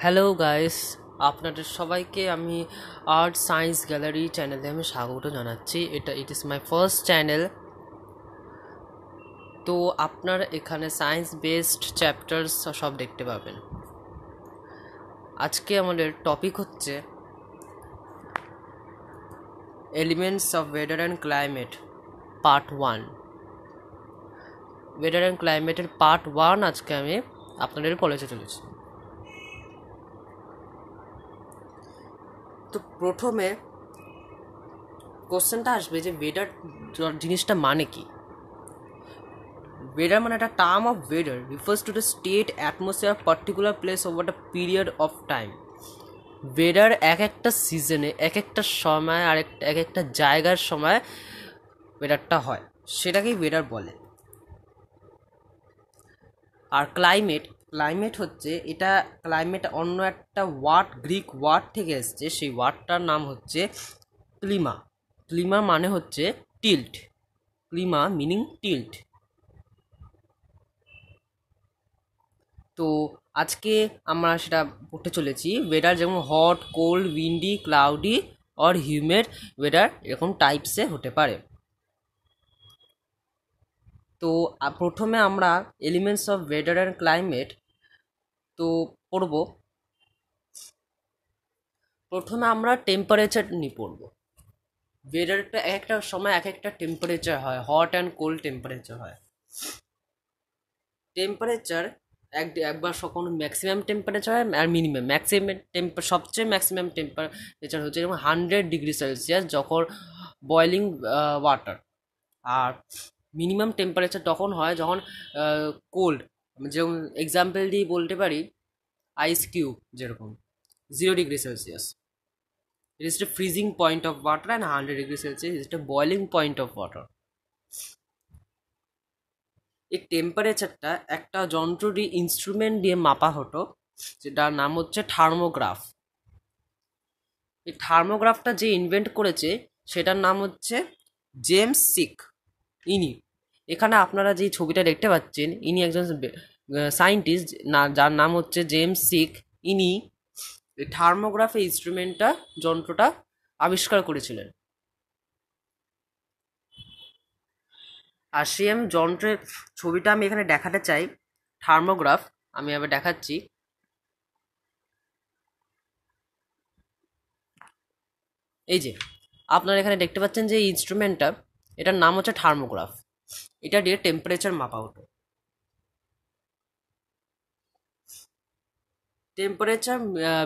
Hello guys, আপনাদের সবাইকে আমি আর্ট সায়েন্স গ্যালারি চ্যানেলে আমি স্বাগত জানাচ্ছি। It is my first channel. তো আপনারা এখানে সায়েন্স বেসড চ্যাপ্টার্স সব দেখতে পাবেন। আজকে আমাদের টপিক হচ্ছে elements of weather and climate part 1। Weather and ক্লাইমেটের পার্ট 1 আজকে আমি আপনাদের বলতে চলেছি। তো প্রথমে কোশ্চেনটা আসবে যে ওয়েদার জিনিসটা মানে কি। Weather মানে একটা term of weather refers to the state atmosphere of particular place over a period of time. Weather এক একটা সিজনে এক একটা সময় আর এক একটা জায়গার সময় ওয়েদারটা হয়, সেটাকেই ওয়েদার বলে। আর ক্লাইমেট হচ্ছে ক্লাইমেট অন্য একটা গ্রিক ওয়ার্ড থেকে এসছে। সেই ওয়ার্ডটার নাম হচ্ছে ক্লিমা। ক্লিমা মানে হচ্ছে টিল্ট। ক্লিমা meaning tilt. তো আজকে আমরা সেটা পড়তে চলেছি। ওয়েদার যেমন hot, cold, Windy, cloudy or humid weather এরকম টাইপসে হতে পারে। তো প্রথমে আমরা elements of weather and climate তো পড়ব। প্রথমে আমরা টেম্পারেচার নিয়ে পড়ব। ওয়েদারটা এক একটা সময় এক একটা টেম্পারেচার হয়, হট অ্যান্ড কোল্ড টেম্পারেচার হয়। টেম্পারেচার একবার কোনো ম্যাক্সিমাম টেম্পারেচার হয় আর মিনিমাম। সবচেয়ে ম্যাক্সিমাম টেম্পারেচার হচ্ছে যেমন 100°C যখন বয়লিং ওয়াটার। আর মিনিমাম টেম্পারেচার তখন হয় যখন কোল্ড। যেমন এক্সাম্পল দিয়ে বলতে পারি আইস কিউব, যেরকম 0°C it is the freezing point of water and 100°C is the boiling point of water. এই টেম্পারেচারটা একটা যন্ত্রটি ইনস্ট্রুমেন্ট দিয়ে মাপা হতো, যেটার নাম হচ্ছে থার্মোগ্রাফ। এই থার্মোগ্রাফটা যে ইনভেন্ট করেছে সেটার নাম হচ্ছে জেমস সিক। এখানে আপনারা যে ছবিটা দেখতে পাচ্ছেন, ইনি একজন সায়েন্টিস্ট যার নাম হচ্ছে জেমস সিক। ইনি এই থার্মোগ্রাফ যন্ত্রটা আবিষ্কার করেছিলেন। আর সেম যন্ত্রের ছবিটা আমি এখানে দেখাতে চাই। থার্মোগ্রাফ আমি আবার দেখাচ্ছি। এই যে আপনারা এখানে দেখতে পাচ্ছেন যে ইনস্ট্রুমেন্টটা, এটার নাম হচ্ছে থার্মোগ্রাফ। এটা দিয়ে টেম্পারেচার মাপা হতো। টেম্পারেচার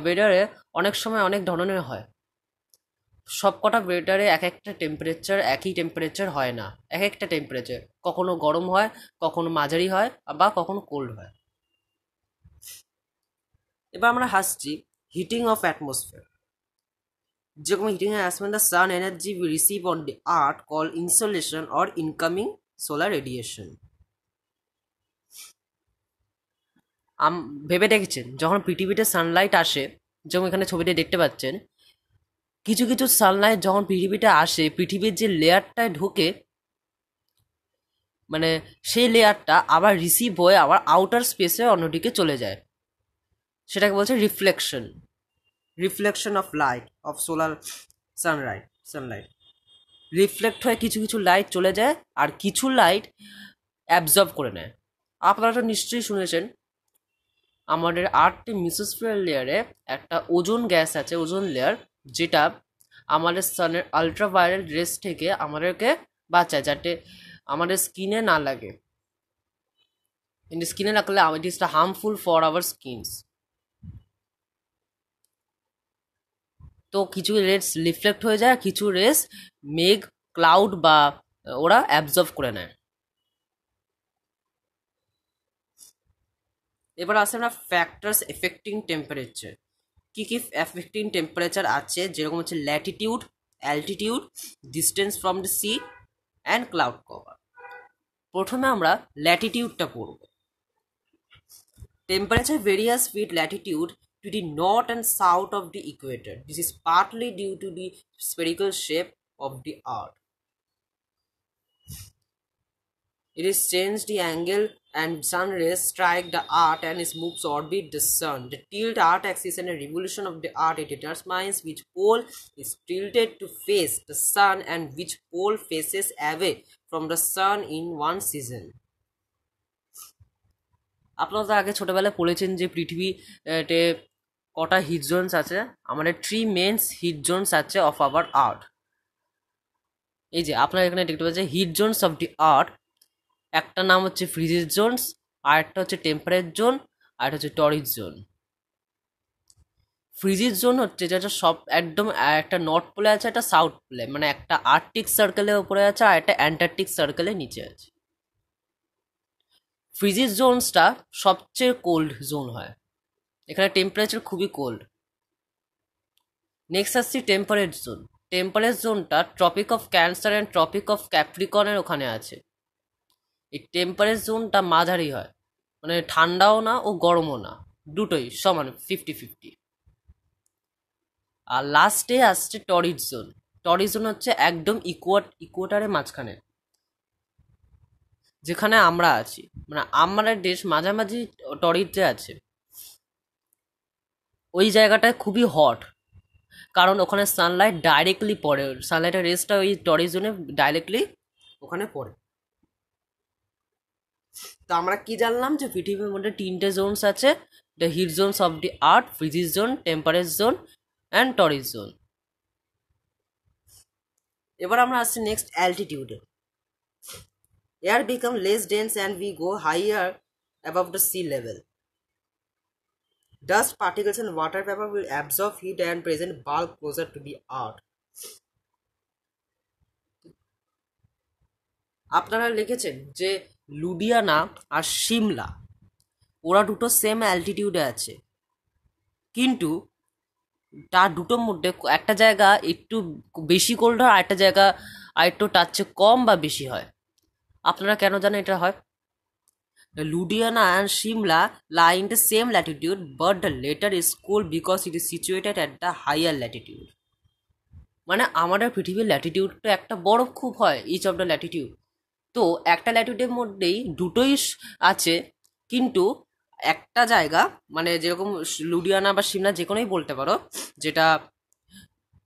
ওয়েদারে অনেক সময় অনেক ধরনের হয়। সবকটা ওয়েদারে এক একটা টেম্পারেচার একই টেম্পারেচার হয় না। এক একটা টেম্পারেচার কখনো গরম হয়, কখনো মাঝারি হয়, বা কখনো কোল্ড হয়। এবার আমরা হাসছি হিটিং অফ অ্যাটমসফিয়ার। যেরকম heating atmosphere the sun energy we receive on the earth call insolation or incoming solar radiation. ভেবে দেখেছেন যখন পৃথিবীতে সানলাইট আসে, যেমন এখানে ছবিতে দেখতে পাচ্ছেন, কিছু কিছু সানলাইট যখন পৃথিবীতে আসে, পৃথিবীর যে লেয়ারটায় ঢোকে, মানে সেই লেয়ারটা আবার রিসিভ হয়ে আবার আউটার স্পেসে অন্যদিকে চলে যায়। সেটাকে বলছে reflection. Reflection of light off solar Sunlight reflect হয়ে কিছু কিছু লাইট চলে যায় আর কিছু লাইট অ্যাবজর্ব করে নেয়। আপনারা তো নিশ্চয়ই শুনেছেন আমাদের আর্থের মিসোস্ফিয়ার লেয়ারে একটা ওজোন গ্যাস আছে, ওজোন লেয়ার, যেটা আমাদের সানের আলট্রাভায়োলেট রেস থেকে আমাদেরকে বাঁচায়, যাতে আমাদের স্কিনে না লাগে। কিন্তু স্কিনে লাগলে it is harmful for our skins. তো কিছু রেস রিফ্লেক্ট হয়ে যায়, কিছু রেস মেঘ, ক্লাউড বা ওরা অ্যাবজর্ব করে নেয়। এবার আসে না ফ্যাক্টরস এফেক্টিং টেম্পারেচার। কি কি এফেক্টিং টেম্পারেচার আছে, যেরকম হচ্ছে Latitude, altitude, distance from the sea and cloud cover. প্রথমে আমরা ল্যাটিটিউডটা পড়ব। Temperature various with Latitude to the north and south of the equator. This is partly due to the spherical shape of the earth. It is changed the angle and sun rays strike the earth and its moves orbit the sun. The tilt earth axis and the revolution of the earth, it determines which pole is tilted to face the sun and which pole faces away from the sun in one season. আপনারা তো আগে ছোটবেলায় পড়েছেন যে পৃথিবীতে কটা hit Jones আছে। আমাদের 3 মেন্স হিট জোনস আছে অফ আওয়ার আর্থ। এই যে আপনারা এখানে দেখতে পাচ্ছেন হিট জোনস অফ দি আর্থ, একটা নাম হচ্ছে ফ্রিজিস জোনস, আর একটা হচ্ছে টেম্পারেট জোন, আর একটা হচ্ছে টরিড জোন। ফ্রিজিস জোন হচ্ছে যেটা সব একদম একটা নর্থ পোলে আছে, একটা সাউথ পোলে, মানে একটা আর্কটিক সার্কেলের উপরে আছে আর একটা অ্যান্টার্কটিক সার্কেলের নিচে আছে। ফ্রিজিস জোনসটা সবচেয়ে কোল্ড জোন হয়, এখানে টেম্পারেচার খুবই কোল্ড। নেক্সট আসছি টেম্পারেট জোন। টেম্পারেট জোনটা tropic of cancer and tropic of ক্যাপ্রিকনের ওখানে আছে। এই টেম্পারেট জোনটা মাঝারি হয়, মানে ঠান্ডাও না ও গরমও না, দুটোই সমান 50-50। আর লাস্টে আসছে টরিড জোন। টরিড জোন হচ্ছে একদম ইকুয়েটারের মাঝখানে, যেখানে আমরা আছি, মানে আমাদের দেশ মাঝামাঝি টরিডে আছে। ওই জায়গাটায় খুবই হট, কারণ ওখানে সানলাইট ডাইরেক্টলি পড়ে, সানলাইটের রেসটা ওই টরিড জোনে ডাইরেক্টলি ওখানে পড়ে। তো আমরা কি জানলাম যে পৃথিবীর মধ্যে 3টে জোনস আছে, the heat zones of the earth, frigid zone, temperate zone and torrid zone. এবার আমরা আসছি নেক্সট অ্যালটিটিউডে। Air become less dense and we go higher above the sea level. Dust particles and water vapor will absorb heat and present bulk closer to the earth. আপনারা লিখেছেন যে লুডিয়ানা আর সিমলা ওরা দুটো same অ্যালটিটিউডে আছে, কিন্তু তার দুটোর মধ্যে একটা জায়গা একটু বেশি কোল্ড হয়, আর একটা জায়গা আর একটু তার চেয়ে কম বা বেশি হয়। আপনারা কেন জানেন এটা হয়? Ludhiana and Shimla lie in the same latitude, but the latter is cool because it is situated at the higher latitude. মানে আমাদের পৃথিবীর ল্যাটিটিউডটা একটা বরফ খুব হয় ইচ অফ দ্য ল্যাটিটিউড। তো একটা ল্যাটিটিউডের মধ্যেই দুটোই আছে, কিন্তু একটা জায়গা মানে যেরকম লুডিয়ানা বা সিমলা যে কোনোই বলতে পারো, যেটা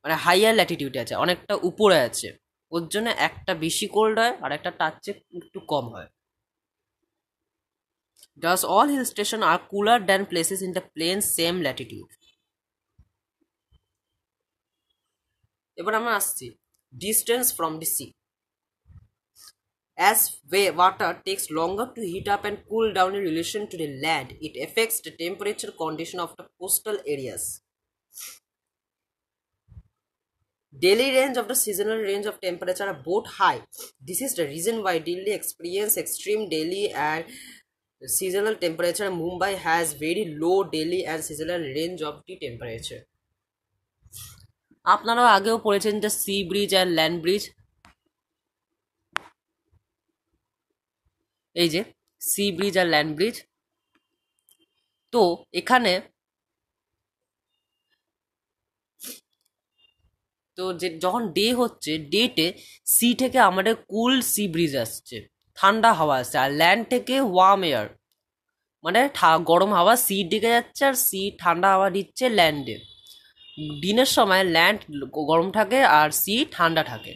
মানে হাইয়ার ল্যাটিটিউডে আছে, অনেকটা উপরে আছে, ওর জন্য একটা বেশি কোল্ড হয় আর একটা তার চেয়ে একটু কম হয়। Thus all hill stations are cooler than places in the plain same latitude. এবার আমরা আসছি distance from the sea. As water takes longer to heat up and cool down in relation to the land, it affects the temperature condition of the coastal areas. Daily range of the seasonal range of temperature are both high. This is the reason why Delhi experience extreme daily and seasonal temperature. Mumbai has very low daily and seasonal range of the temperature. আপনারা আগেও পড়েছেন যে C bridge আর land bridge. এই যে C bridge আর land bridge, তো এখানে তো যে যখন ডে হচ্ছে, ডেতে সি থেকে আমাদের কুল সি ব্রিজ আসছে, ঠান্ডা হাওয়া আসছে, আর ল্যান্ড থেকে ওয়ার্ম এয়ার মানে গরম হাওয়া সি দিকে যাচ্ছে, আর সি ঠান্ডা হাওয়া দিচ্ছে ল্যান্ডে। দিনের সময় ল্যান্ড গরম থাকে আর সি ঠান্ডা থাকে।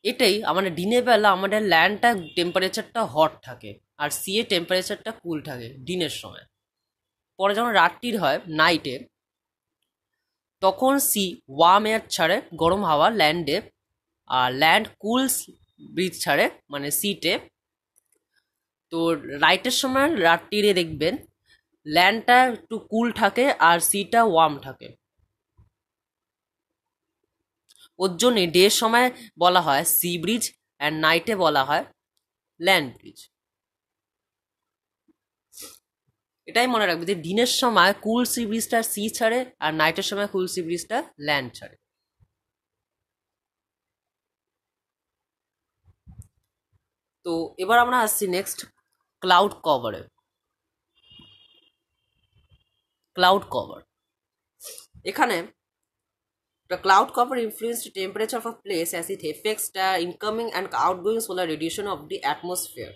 এটাই আমাদের দিনের বেলা আমাদের ল্যান্ডটা টেম্পারেচারটা হট থাকে আর সি এর টেম্পারেচারটা কুল থাকে দিনের সময়। পরে যখন রাত্রির হয় নাইটে, তখন সি ওয়ার্ম এয়ার ছাড়ে গরম হাওয়া ল্যান্ডে, আর ল্যান্ড কুল ব্রিজ ছাড়ে মানে সিতে। তো নাইটের সময় রাত্রিরে দেখবেন ল্যান্ডটা একটু কুল থাকে আর সিটা ওয়ার্ম থাকে। ওর জন্যে ডের সময় বলা হয় সি ব্রিজ অ্যান্ড নাইটে বলা হয় ল্যান্ড ব্রিজ। এটাই মনে রাখবে যে দিনের সময় কুল সি ব্রিজটা সি ছাড়ে আর নাইটের সময় কুল সি ব্রিজটা ল্যান্ড ছাড়ে। তো এবার আমরা আসছি নেক্সট ক্লাউড কভারে। ক্লাউড কভার, এখানে The cloud cover influences the temperature of a place as it affects the incoming and outgoing solar radiation of the atmosphere.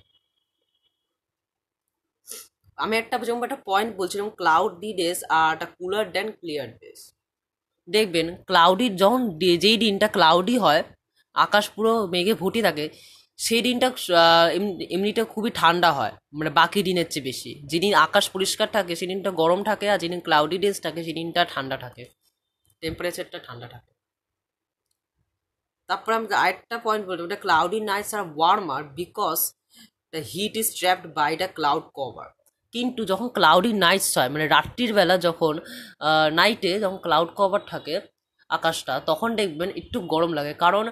আমি যেমন একটা পয়েন্ট বলছিলাম, ক্লাউডি ডেজ আর কুলার দেন ক্লিয়ার ডেজ। দেখবেন cloudy যখন যেই দিনটা cloudy হয়, আকাশ পুরো মেঘে ভর্তি থাকে, সেই দিনটা এমনিটা খুবই ঠান্ডা হয়, মানে বাকি দিনের চেয়ে বেশি। যেদিন আকাশ পরিষ্কার থাকে সেদিনটা গরম থাকে, আর যেদিন ক্লাউডি ডেজ থাকে সেদিনটা ঠান্ডা থাকে, টেম্পারেচারটা ঠান্ডা থাকে। তারপর আমি আরেকটা পয়েন্ট বলবো, এটা cloudy nights are warmer because the heat is trapped by the cloud cover. কিন্তু যখন ক্লাউডি নাইটস হয়, মানে রাত্রির বেলা যখন নাইটে যখন ক্লাউড কভার থাকে আকাশটা, তখন দেখবেন একটু গরম লাগে, কারণ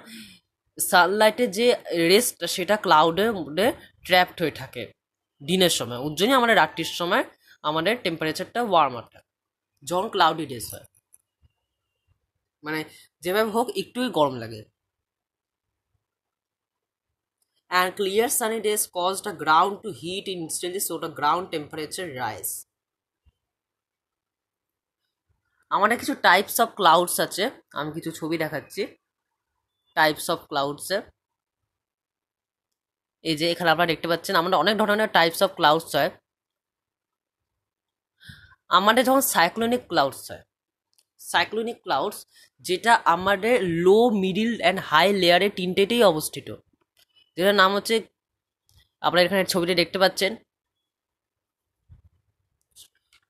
সানলাইটের যে রেসটা সেটা ক্লাউডের মধ্যে ট্র্যাপড হয়ে থাকে দিনের সময়। ওর জন্যই আমাদের রাত্রির সময় আমাদের টেম্পারেচারটা ওয়ার্মার থাকে যখন ক্লাউডি ডেজ হয়, মানে যেভাবে হোক একটুই গরম লাগে। And clear sunny days cause the ground to heat instantly, so the ground temperature rise. আমাদের কিছু টাইপস অফ ক্লাউডস আছে, আমি কিছু ছবি দেখাচ্ছি টাইপস অফ ক্লাউডসে। এই যে এখানে আপনারা দেখতে পাচ্ছেন আমাদের অনেক ধরনের টাইপস অফ ক্লাউডস হয়। আমাদের যখন সাইক্লোনিক ক্লাউডস হয়, সাইক্লোনিক ক্লাউডস যেটা আমাদের লো, মিডিল অ্যান্ড হাই লেয়ারে তিনটেতেই অবস্থিত, যেটার নাম হচ্ছে, আপনারা এখানে ছবিতে দেখতে পাচ্ছেন,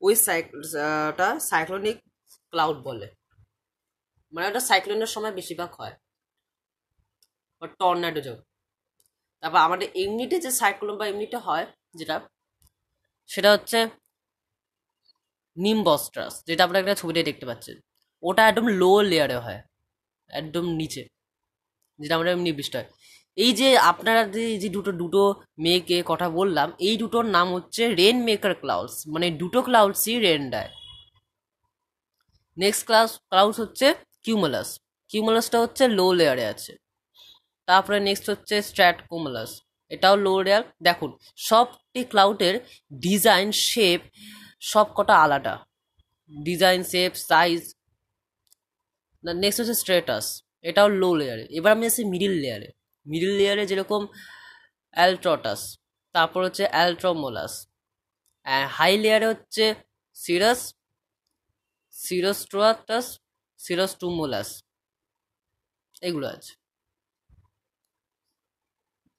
ওই সাইক্লোনিক ক্লাউড বলে। মানে ওটা সাইক্লোনের সময় বেশিরভাগ হয়, বা টর্নাডো যখন। তারপর আমাদের এমনিতে যে সাইক্লোন বা এমনিতে হয় যেটা, সেটা হচ্ছে নিম্বস্ট্রাস, যেটা আপনারা একটা ছবিতে দেখতে পাচ্ছেন। ওটা একদম লো লেয়ারে হয়, একদম নিচে, যেটা আমরা এমনি বৃষ্টি হয়। এই যে আপনারা যে দুটো দুটো মেঘে কথা বললাম, এই দুটোর নাম হচ্ছে রেন মেকার ক্লাউডস, মানে দুটো ক্লাউডসই রেন দেয়। নেক্সট ক্লাউডস হচ্ছে কিউমুলাস। কিউমুলাসটা হচ্ছে লো লেয়ারে আছে। তারপরে নেক্সট হচ্ছে স্ট্র্যাটোকুমুলাস, এটাও লো লেয়ার। দেখুন সবটি ক্লাউডের ডিজাইন, শেপ সব কটা আলাদা, ডিজাইন, শেপ, সাইজ। নেক্সট হচ্ছে স্ট্রেটাস, এটাও লো লেয়ারে। এবার আমি আসি মিডিল লেয়ারে। মিডিল লেয়ারে যেরকম অ্যালট্রটাস, তারপর হচ্ছে অ্যালট্রোমোলাস। হাই লেয়ারে হচ্ছে সিরাস, সিরোস্ট্রাটাস, সিরোস্টুমুলাস, এগুলো আছে।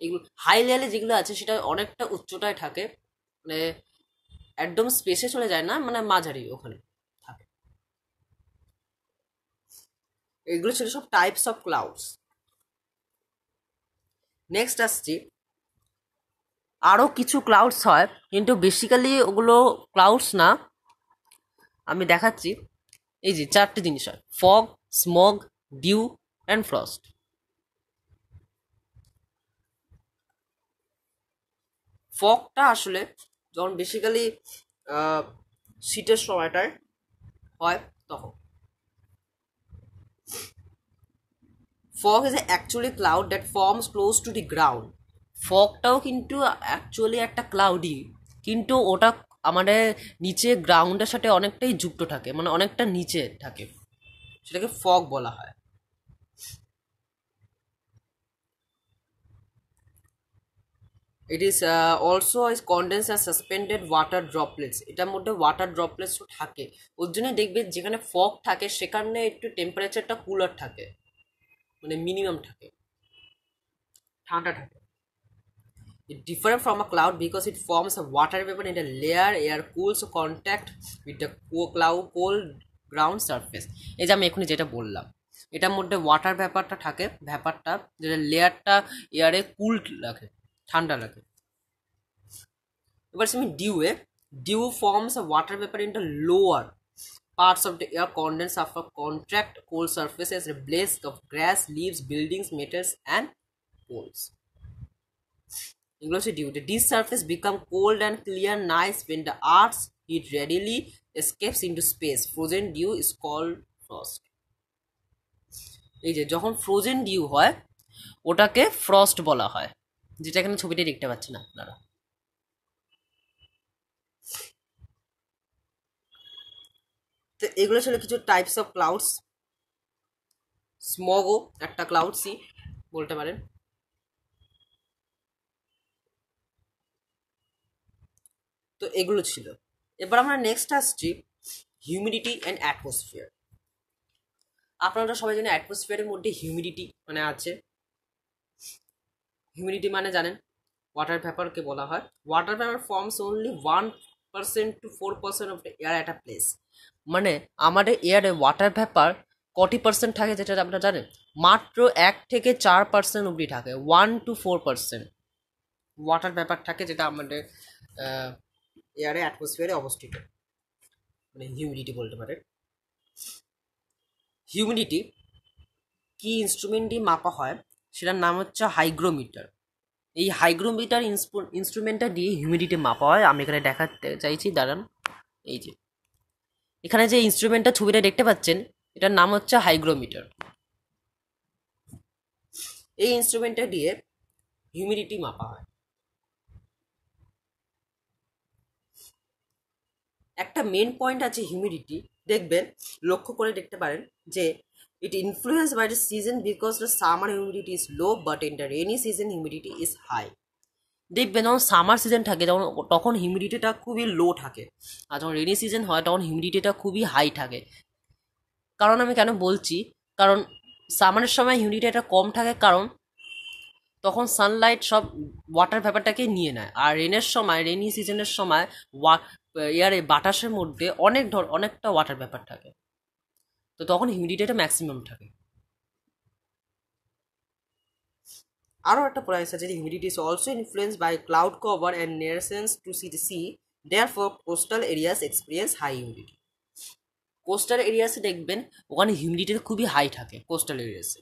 এগুলো হাই লেয়ারে যেগুলো আছে সেটা অনেকটা উচ্চতায় থাকে, মানে একদম স্পেসে চলে যায় না, মানে মাঝারি ওখানে থাকে। এগুলো ছিল সব টাইপস অফ ক্লাউডস। নেক্সট আসছি, আরও কিছু ক্লাউডস হয়, কিন্তু বেসিক্যালি ওগুলো ক্লাউডস না। আমি দেখাচ্ছি, এই যে চারটে জিনিস হয়: fog, smog, dew and frost. ফগটা আসলে যখন বেসিক্যালি শীতের সময়টায় হয় তখন। Fog is actually cloud that forms close to the ground. ফগটাও কিন্তু অ্যাকচুয়ালি একটা ক্লাউডই, কিন্তু ওটা আমাদের নিচে গ্রাউন্ডের সাথে অনেকটাই যুক্ত থাকে, মানে অনেকটা নিচে থাকে, সেটাকে ফগ বলা হয়। It is also is condense আর সাসপেন্ডেড ওয়াটার ড্রপলেটস। এটার মধ্যে ওয়াটার ড্রপলেটসও থাকে। ওর জন্য দেখবেন যেখানে ফগ থাকে সেখানে একটু টেম্পারেচারটা কুলার থাকে, মানে মিনিমাম থাকে, ঠান্ডা থাকে। It differs from a cloud because it forms a water vapor in a layer. Air cools to contact with the cold ground surface. এই যে আমি এখনই যেটা বললাম, এটার মধ্যে ওয়াটার ভ্যাপারটা থাকে, ভ্যাপারটা যেটা লেয়ারটা এয়ারে কুল রাখে, ঠান্ডা রাখে। এবার আমি dew forms a water vapor in the lower parts of the air, condense of a contract cold surfaces replaced of grass, leaves, buildings, metals and poles. Eagles due. These surfaces become cold and clear nice when the Earth's heat readily escapes into space. Frozen dew is called frost. এই যে যখন frozen due হয় ওটাকে frost বলা হয়, যেটা এখানে ছবিতে দেখতে পাচ্ছেন আপনারা। তো এগুলো ছিল কিছু টাইপস অফ ক্লাউডস। স্মগও একটা ক্লাউড সি বলতে পারেন। তো এগুলো ছিল। এবার আমরা নেক্সট আসছি হিউমিডিটি অ্যান্ড অ্যাটমসফিয়ার। আপনারা সবাই জানেন অ্যাটমসফিয়ারের মধ্যে হিউমিডিটি মানে আছে। হিউমিডিটি মানে জানেন ওয়াটার ভ্যাপারকে বলা হয়। Water vapour forms only 1% to 4% of the air at a place. মানে আমাদের এয়ারে ওয়াটার ভ্যাপার কটি পার্সেন্ট থাকে যেটা আপনারা জানেন? মাত্র 1 থেকে 4% অবধি থাকে। 1 to 4% ওয়াটার ভ্যাপার থাকে যেটা আমাদের এয়ারে অ্যাটমসফিয়ারে অবস্থিত, মানে হিউমিডিটি বলতে পারে। হিউমিডিটি কি ইনস্ট্রুমেন্ট দিয়ে মাপা হয় সেটার নাম হচ্ছে হাইগ্রোমিটার। এই হাইগ্রোমিটার ইনস্ট্রুমেন্টটা দিয়ে হিউমিডিটি মাপা হয়। আমি এখানে দেখাতে চাইছি, দাঁড়ান। এই যে এখানে যে ইনস্ট্রুমেন্টটা ছবিটা দেখতে পাচ্ছেন এটার নাম হচ্ছে হাইগ্রোমিটার। এই ইনস্ট্রুমেন্টটা দিয়ে হিউমিডিটি মাপা হয়। একটা মেন পয়েন্ট আছে হিউমিডিটি, দেখবেন লক্ষ্য করে দেখতে পারেন যে it influence by the season because the summer humidity is low but in the rainy season humidity is high. দেখবেন যখন সামার সিজন থাকে তখন হিউমিডিটিটা খুবই লো থাকে, আর যখন রেনি সিজন হয় তখন হিউমিডিটিটা খুবই হাই থাকে। কারণ আমি কেন বলছি, কারণ সামারের সময় হিউমিডিটিটা কম থাকে কারণ তখন সানলাইট সব ওয়াটার ভ্যাপারটাকে নিয়ে নেয়, আর রেনের সময় রেনি সিজনের সময় এয়ারে বাতাসের মধ্যে অনেকটা ওয়াটার ভ্যাপার থাকে, তো তখন হিউমিডিটিটা ম্যাক্সিমাম থাকে। আরও একটা পয়েন্ট আছে যে humidity is also influence by cloud cover and nearness to sea, therefore coastal areas experience high humidity. Coastal এরিয়াসে দেখবেন ওখানে হিউমিডিটিটা খুবই হাই থাকে কোস্টাল এরিয়াসে।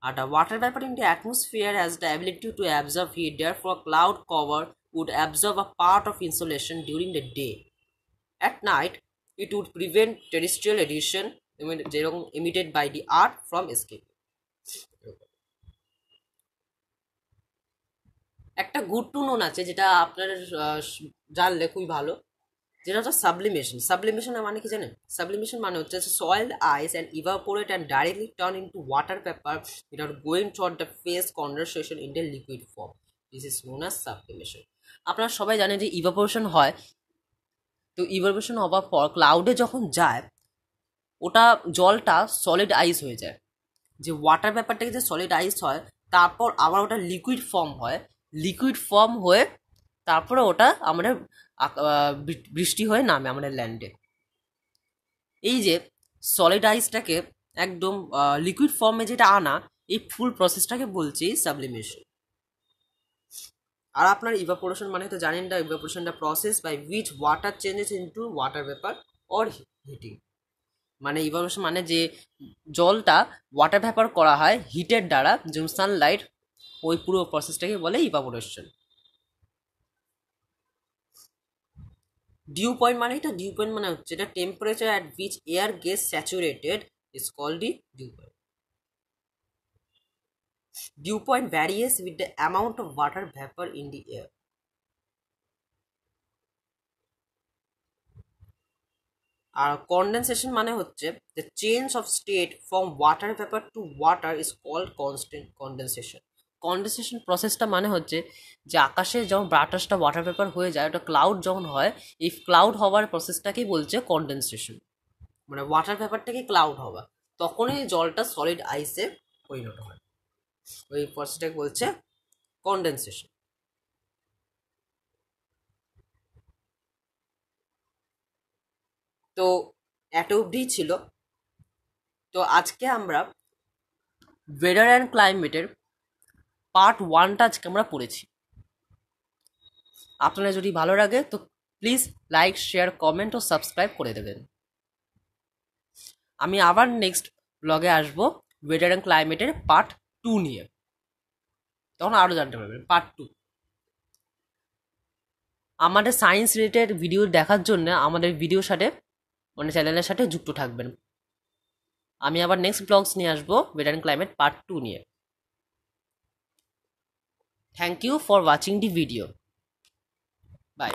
আর the water vapor in the atmosphere has the ability to absorb heat, therefore cloud cover would absorb a part of insolation during the day. At night, it would prevent terrestrial radiation যেরকম emitted by the earth from escape. একটা good to known আছে যেটা আপনার জানলে খুবই ভালো, যেটা হচ্ছে সাবলিমেশন। সাবলিমেশন মানে কি জানেন? সাবলিমেশন মানে হচ্ছে solid ice and evaporate and directly turn into water vapour without going through the phase condensation in the liquid form. This is known as sublimation. আপনারা সবাই জানেন যে ইভাপোরেশন হয়, তো ইভাপোরেশন হওয়ার পর ক্লাউডে যখন যায় ওটা জলটা সলিড আইস হয়ে যায়। যে ওয়াটার পেপারটাকে যে সলিড আইস হয় তারপর আবার ওটা লিকুইড ফর্ম হয়, লিকুইড ফর্ম হয়ে তারপরে ওটা আমাদের বৃষ্টি হয়ে নামে আমাদের ল্যান্ডে। এই যে সলিড আইসটাকে একদম লিকুইড ফর্মে যেটা আনা, এই ফুল প্রসেসটাকে বলছি সাবলিমেশন। আর আপনার ইভাপোরেশন মানে তো জানেন না, evaporation the process by which water changes into water vapour or heating. মানে ইভাপোরেশন মানে যে জলটা ওয়াটার ভেপার করা হয় হিটের দ্বারা, যেমন সানলাইট, ওই পুরো প্রসেসটাকে বলে ইভাপোরেশন। ডিউ পয়েন্ট মানে এটা, ডিউ পয়েন্ট মানে হচ্ছে এটা temperature at which air gets saturated is called the dew point. Dew point varies with the amount of water vapour in the air. আর কনডেনসেশন মানে হচ্ছে the change of state from water vapour to water is called constant condensation. Condensation প্রসেসটা মানে হচ্ছে যে আকাশে যখন বাতাসটা ওয়াটার ভেপার হয়ে যায়, ওটা ক্লাউড যখন হয়, এই ক্লাউড হওয়ার প্রসেসটাকেই বলছে কনডেনসেশন। মানে ওয়াটার ভেপারটাকে ক্লাউড হওয়া, তখনই জলটা সলিড আইসে পরিণত হয়, ওই প্রসেসটাকে বলছে কনডেনসেশন। তো এত অবধি ছিল। তো আজকে আমরা ওয়েদার অ্যান্ড ক্লাইমেটের পার্ট 1টা আজকে আমরা পড়েছি। আপনারা যদি ভালো লাগে তো প্লিজ লাইক, শেয়ার, কমেন্ট ও সাবস্ক্রাইব করে দেবেন। আমি আবার নেক্সট ব্লগে আসবো ওয়েদার অ্যান্ড ক্লাইমেটের পার্ট 2 নিয়ে, তখন আরও জানতে পারবেন পার্ট 2। আমাদের সায়েন্স রিলেটেড ভিডিও দেখার জন্য আমাদের ভিডিওর সাথে মানে চ্যানেলের সাথে যুক্ত থাকবেন। আমি আবার নেক্সট ব্লগস নিয়ে আসবো ওয়েদার অ্যান্ড ক্লাইমেট পার্ট 2 নিয়ে। Thank you for watching the video. By.